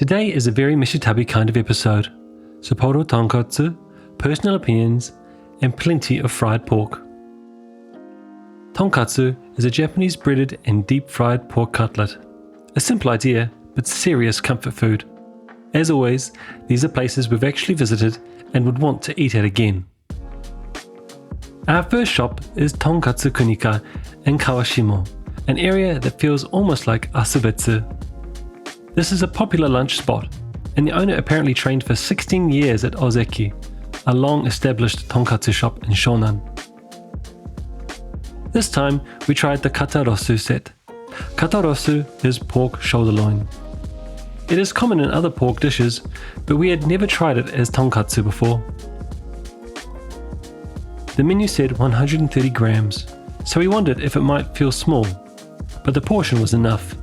Today is a very Meshitabi kind of episode. Sapporo tonkatsu, personal opinions, and plenty of fried pork. Tonkatsu is a Japanese breaded and deep-fried pork cutlet. A simple idea, but serious comfort food. As always, these are places we've actually visited and would want to eat at again. Our first shop is Tonkatsu Kunika in Kawashimo, an area that feels almost like asubetsu. This is a popular lunch spot, and the owner apparently trained for 16 years at Ozeki, a long-established tonkatsu shop in Shonan. This time, we tried the katarosu set. Katarosu is pork shoulder loin. It is common in other pork dishes, but we had never tried it as tonkatsu before. The menu said 130 grams, so we wondered if it might feel small, but the portion was enough.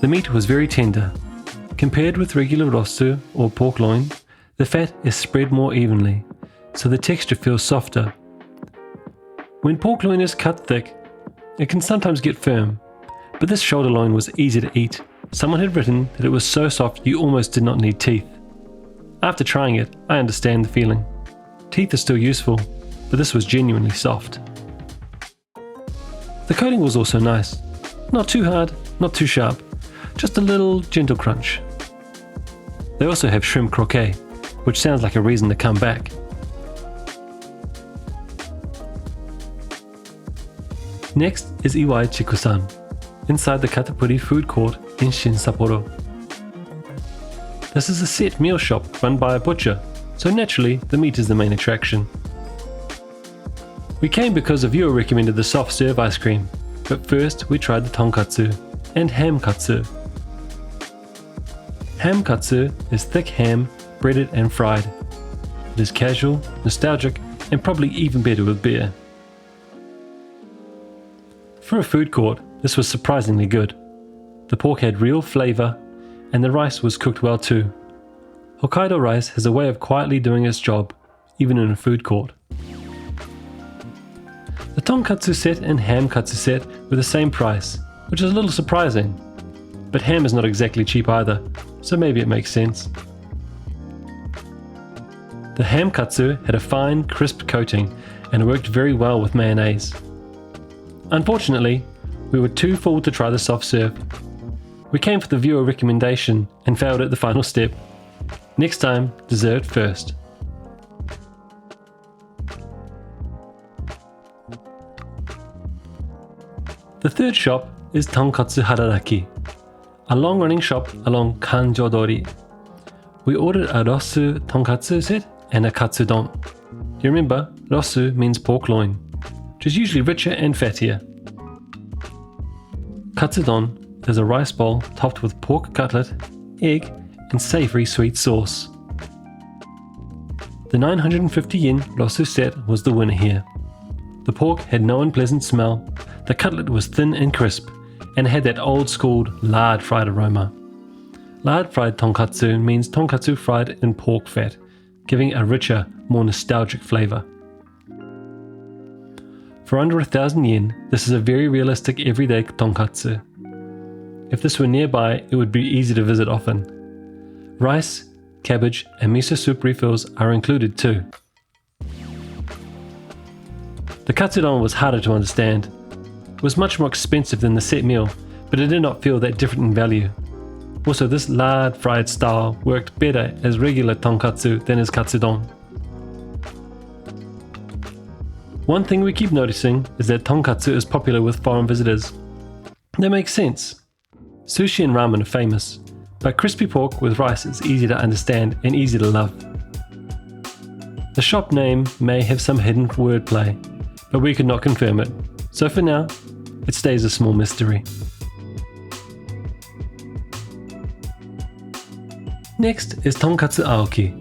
The meat was very tender. Compared with regular rosu or pork loin, the fat is spread more evenly, so the texture feels softer. When pork loin is cut thick, it can sometimes get firm, but this shoulder loin was easy to eat. Someone had written that it was so soft you almost did not need teeth. After trying it, I understand the feeling. Teeth are still useful, but this was genuinely soft. The coating was also nice. Not too hard, not too sharp. Just a little gentle crunch. They also have shrimp croquet, which sounds like a reason to come back. Next is Iwai Chikusan, inside the Katapuri food court in Shin Sapporo. This is a set meal shop run by a butcher, so naturally the meat is the main attraction. We came because a viewer recommended the soft serve ice cream, but first we tried the tonkatsu and ham katsu. Ham katsu is thick ham, breaded and fried. It is casual, nostalgic, and probably even better with beer. For a food court, this was surprisingly good. The pork had real flavour, and the rice was cooked well too. Hokkaido rice has a way of quietly doing its job, even in a food court. The tonkatsu set and ham katsu set were the same price, which is a little surprising. But ham is not exactly cheap either, so maybe it makes sense. The ham katsu had a fine, crisp coating and worked very well with mayonnaise. Unfortunately, we were too full to try the soft serve. We came for the viewer recommendation and failed at the final step. Next time, dessert first. The third shop is Tonkatsu Hararaki, a long-running shop along Kanjodori. We ordered a rosu tonkatsu set and a katsudon. Do you remember, rosu means pork loin, which is usually richer and fattier. Katsudon is a rice bowl topped with pork cutlet, egg, and savoury sweet sauce. The 950 yen rosu set was the winner here. The pork had no unpleasant smell, the cutlet was thin and crisp, and had that old-school lard-fried aroma. Lard-fried tonkatsu means tonkatsu fried in pork fat, giving a richer, more nostalgic flavour. For under 1,000 yen, this is a very realistic everyday tonkatsu. If this were nearby, it would be easy to visit often. Rice, cabbage, and miso soup refills are included too. The katsudon was harder to understand. It was much more expensive than the set meal, but it did not feel that different in value. Also, this lard fried style worked better as regular tonkatsu than as katsudon. One thing we keep noticing is that tonkatsu is popular with foreign visitors. That makes sense. Sushi and ramen are famous, but crispy pork with rice is easy to understand and easy to love. The shop name may have some hidden wordplay, but we could not confirm it, so for now, it stays a small mystery. Next is Tonkatsu Aoki,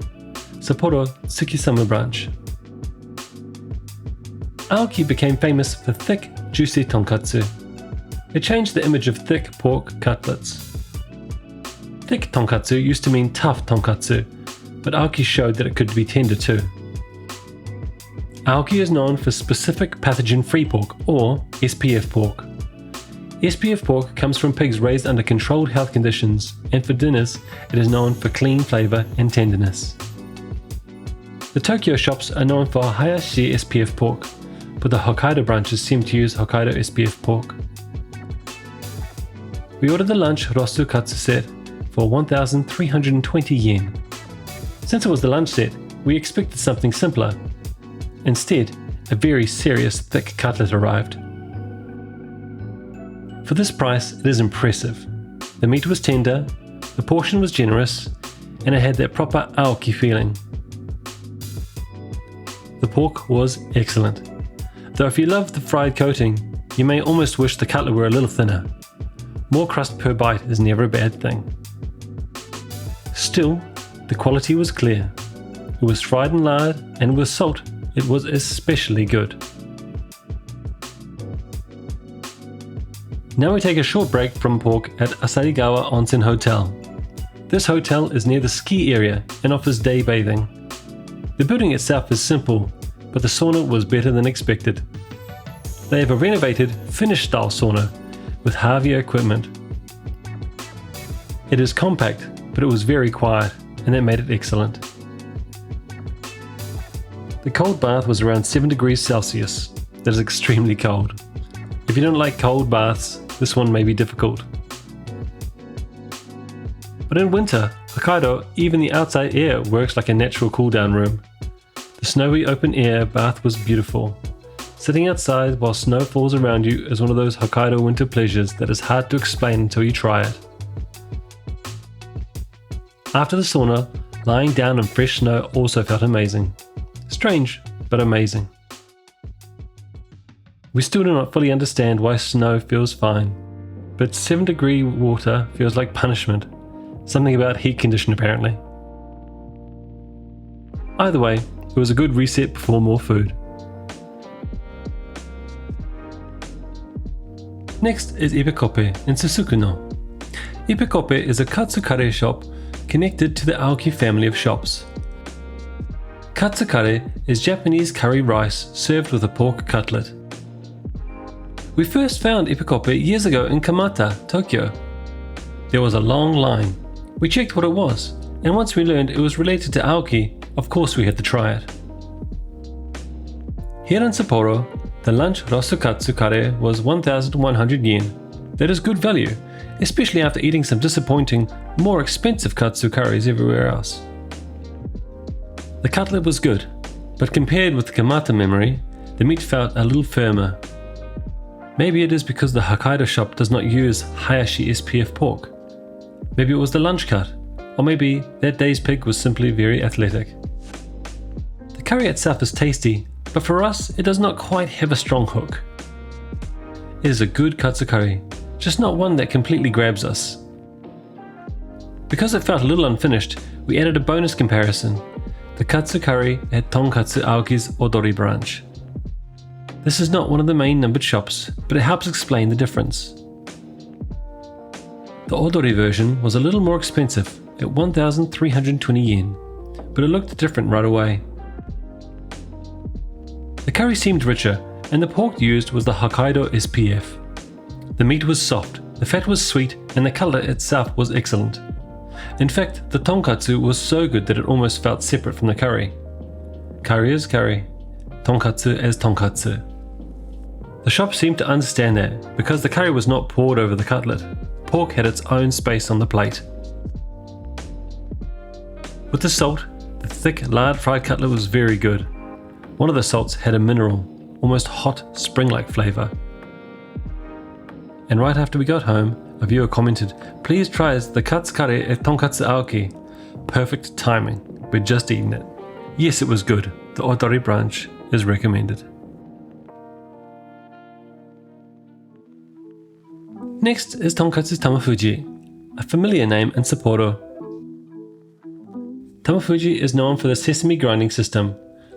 Sapporo Tsukisamu branch. Aoki became famous for thick, juicy tonkatsu. It changed the image of thick pork cutlets. Thick tonkatsu used to mean tough tonkatsu, but Aoki showed that it could be tender too. Aoki is known for specific pathogen-free pork, or SPF pork. SPF pork comes from pigs raised under controlled health conditions, and for dinners, it is known for clean flavour and tenderness. The Tokyo shops are known for Hayashi SPF pork, but the Hokkaido branches seem to use Hokkaido SPF pork. We ordered the lunch rosu katsu set for 1,320 yen. Since it was the lunch set, we expected something simpler. Instead, a very serious thick cutlet arrived. For this price, it is impressive. The meat was tender, the portion was generous, and it had that proper aoki feeling. The pork was excellent, though if you love the fried coating, you may almost wish the cutlet were a little thinner. More crust per bite is never a bad thing. Still, the quality was clear. It was fried in lard, and with salt, it was especially good. Now we take a short break from pork at Asarigawa Onsen Hotel. This hotel is near the ski area and offers day bathing. The building itself is simple, but the sauna was better than expected. They have a renovated Finnish-style sauna with Havia equipment. It is compact, but it was very quiet, and that made it excellent. The cold bath was around 7 degrees Celsius. That is extremely cold. If you don't like cold baths, this one may be difficult. But in winter, Hokkaido, even the outside air works like a natural cool-down room. The snowy open-air bath was beautiful. Sitting outside while snow falls around you is one of those Hokkaido winter pleasures that is hard to explain until you try it. After the sauna, lying down in fresh snow also felt amazing. Strange, but amazing. We still do not fully understand why snow feels fine, but 7-degree water feels like punishment. Something about heat condition apparently. Either way, it was a good reset before more food. Next is Ippekoppe in Susukino. Ippekoppe is a katsu curry shop connected to the Aoki family of shops. Katsu curry is Japanese curry rice served with a pork cutlet. We first found Ippekoppe years ago in Kamata, Tokyo. There was a long line. We checked what it was, and once we learned it was related to Aoki, of course we had to try it. Here in Sapporo, the lunch rosukatsu curry was 1,100 yen. That is good value, especially after eating some disappointing, more expensive katsu curries everywhere else. The cutlet was good, but compared with the Kamata memory, the meat felt a little firmer. Maybe it is because the Hokkaido shop does not use Hayashi SPF pork. Maybe it was the lunch cut, or maybe that day's pig was simply very athletic. The curry itself is tasty, but for us it does not quite have a strong hook. It is a good katsu curry, just not one that completely grabs us. Because it felt a little unfinished, we added a bonus comparison, the katsu curry at Tonkatsu Aoki's Odori branch. This is not one of the main numbered shops, but it helps explain the difference. The Odori version was a little more expensive at 1,320 yen, but it looked different right away. The curry seemed richer, and the pork used was the Hokkaido SPF. The meat was soft, the fat was sweet, and the colour itself was excellent. In fact, the tonkatsu was so good that it almost felt separate from the curry. Curry is curry, tonkatsu as tonkatsu. The shop seemed to understand that, because the curry was not poured over the cutlet. Pork had its own space on the plate. With the salt, the thick lard fried cutlet was very good. One of the salts had a mineral, almost hot spring-like flavour. And right after we got home, a viewer commented, "Please try the katsu curry at Tonkatsu Aoki." Perfect timing, we'd just eaten it. Yes, it was good. The Odori branch is recommended. Next is Tonkatsu Tamafuji, a familiar name in Sapporo. Tamafuji is known for the sesame grinding system.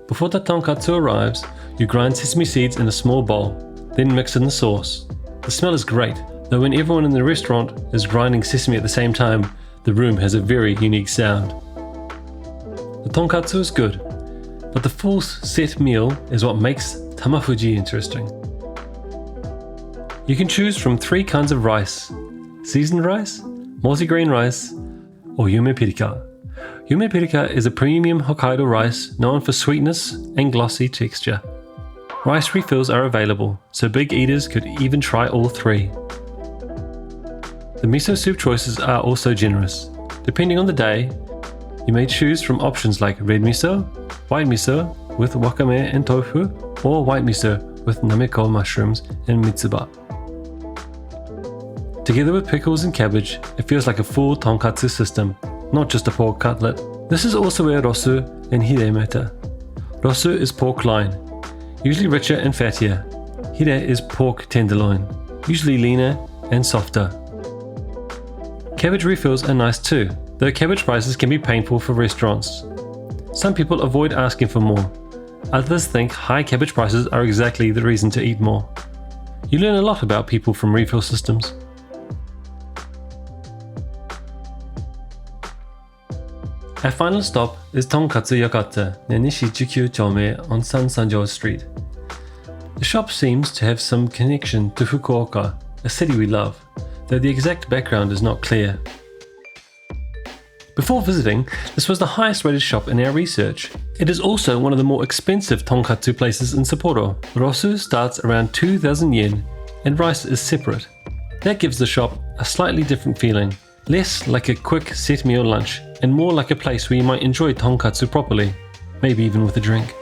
Before the tonkatsu arrives, you grind sesame seeds in a small bowl, then mix in the sauce. The smell is great, though when everyone in the restaurant is grinding sesame at the same time, the room has a very unique sound. The tonkatsu is good, but the full set meal is what makes Tamafuji interesting. You can choose from 3 kinds of rice: seasoned rice, multigrain rice, or yume pirika. Yume pirika is a premium Hokkaido rice known for sweetness and glossy texture. Rice refills are available, so big eaters could even try all 3. The miso soup choices are also generous. Depending on the day, you may choose from options like red miso, white miso with wakame and tofu, or white miso with nameko mushrooms and mitsuba. Together with pickles and cabbage, it feels like a full tonkatsu system, not just a pork cutlet. This is also where rosu and hire matter. Rosu is pork loin, usually richer and fattier. Hire is pork tenderloin, usually leaner and softer. Cabbage refills are nice too, though cabbage prices can be painful for restaurants. Some people avoid asking for more. Others think high cabbage prices are exactly the reason to eat more. You learn a lot about people from refill systems. Our final stop is Tonkatsu Yakata near Nishi-Jikyu Chome on Sansanjo Street. The shop seems to have some connection to Fukuoka, a city we love, though the exact background is not clear. Before visiting, this was the highest rated shop in our research. It is also one of the more expensive tonkatsu places in Sapporo. Rosu starts around 2,000 yen and rice is separate. That gives the shop a slightly different feeling, less like a quick set meal lunch and more like a place where you might enjoy tonkatsu properly, maybe even with a drink.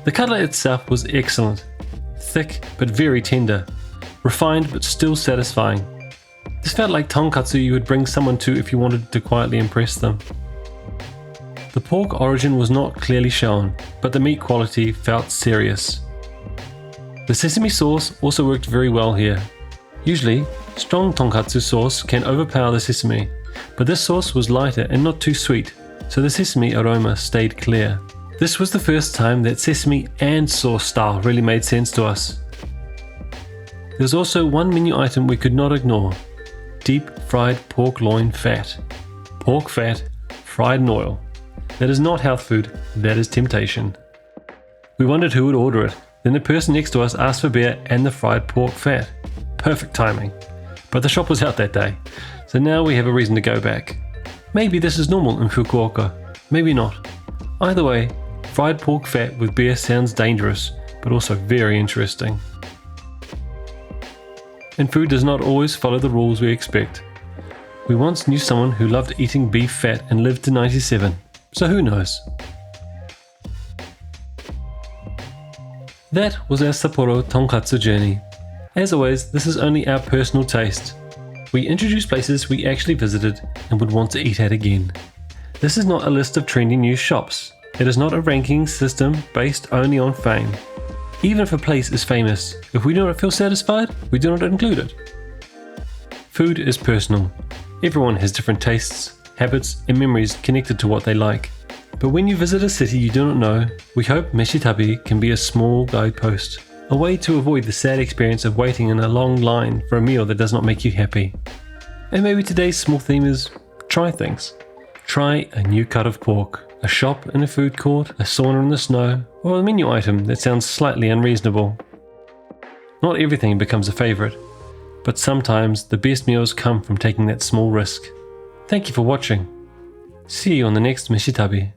The cutlet itself was excellent, thick but very tender, refined but still satisfying. This felt like tonkatsu you would bring someone to if you wanted to quietly impress them. The pork origin was not clearly shown, but the meat quality felt serious. The sesame sauce also worked very well here. Usually, strong tonkatsu sauce can overpower the sesame, but this sauce was lighter and not too sweet, so the sesame aroma stayed clear. This was the first time that sesame and sauce style really made sense to us. There's also one menu item we could not ignore: deep fried pork loin fat. Pork fat, fried in oil. That is not health food, that is temptation. We wondered who would order it, then the person next to us asked for beer and the fried pork fat. Perfect timing. But the shop was out that day, so now we have a reason to go back. Maybe this is normal in Fukuoka, maybe not. Either way, fried pork fat with beer sounds dangerous, but also very interesting. And food does not always follow the rules we expect. We once knew someone who loved eating beef fat and lived to 97, so who knows? That was our Sapporo tonkatsu journey. As always, this is only our personal taste. We introduce places we actually visited and would want to eat at again. This is not a list of trendy new shops. It is not a ranking system based only on fame. Even if a place is famous, if we do not feel satisfied, we do not include it. Food is personal. Everyone has different tastes, habits, and memories connected to what they like. But when you visit a city you do not know, we hope Meshitabi can be a small guidepost, a way to avoid the sad experience of waiting in a long line for a meal that does not make you happy. And maybe today's small theme is try things. Try a new cut of pork, a shop in a food court, a sauna in the snow, or a menu item that sounds slightly unreasonable. Not everything becomes a favourite, but sometimes the best meals come from taking that small risk. Thank you for watching. See you on the next Meshitabi.